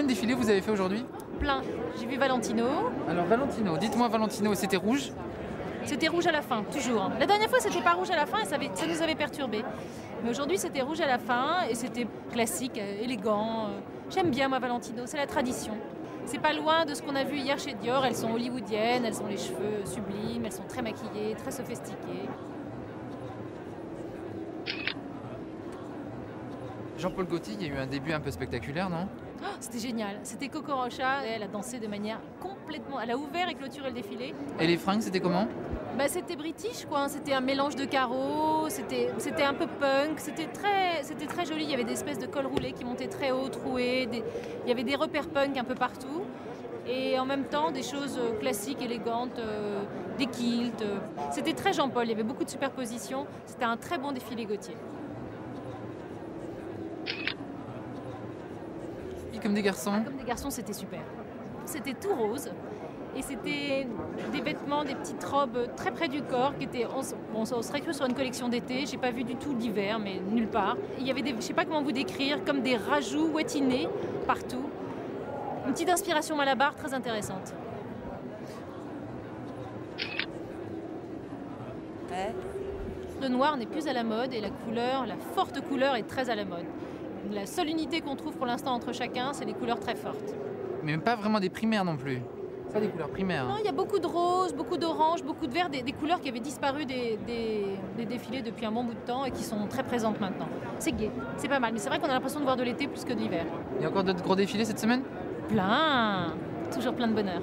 Combien de défilés vous avez fait aujourd'hui? Plein. J'ai vu Valentino. Alors Valentino, dites-moi Valentino, c'était rouge? C'était rouge à la fin, toujours. La dernière fois, c'était pas rouge à la fin et ça nous avait perturbés. Mais aujourd'hui, c'était rouge à la fin et c'était classique, élégant. J'aime bien, moi, Valentino, c'est la tradition. C'est pas loin de ce qu'on a vu hier chez Dior. Elles sont hollywoodiennes, elles ont les cheveux sublimes, elles sont très maquillées, très sophistiquées. Jean-Paul Gaultier, il y a eu un début un peu spectaculaire, non? Oh, c'était génial. C'était Coco Rocha. Elle a dansé de manière complètement... Elle a ouvert et clôturé le défilé. Et les fringues, c'était comment? C'était british, quoi. C'était un mélange de carreaux, c'était un peu punk, c'était très joli. Il y avait des espèces de cols roulés qui montaient très haut, troués. Il y avait des repères punk un peu partout. Et en même temps, des choses classiques, élégantes, des kilts. C'était très Jean-Paul, il y avait beaucoup de superpositions. C'était un très bon défilé Gaultier. Comme des garçons? Comme des garçons, c'était super. C'était tout rose. Et c'était des vêtements, des petites robes très près du corps qui étaient... on serait cru sur une collection d'été. J'ai pas vu du tout l'hiver, mais nulle part. Il y avait des... Je sais pas comment vous décrire, comme des rajouts ouatinés partout. Une petite inspiration Malabar très intéressante. Le noir n'est plus à la mode et la forte couleur est très à la mode. La seule unité qu'on trouve pour l'instant entre chacun, c'est des couleurs très fortes. Mais pas vraiment des primaires non plus. Pas des couleurs primaires. Non, il y a beaucoup de rose, beaucoup d'orange, beaucoup de vert, des couleurs qui avaient disparu des défilés depuis un bon bout de temps et qui sont très présentes maintenant. C'est gai, c'est pas mal, mais c'est vrai qu'on a l'impression de voir de l'été plus que de l'hiver. Il y a encore d'autres gros défilés cette semaine? Plein, toujours plein de bonheur.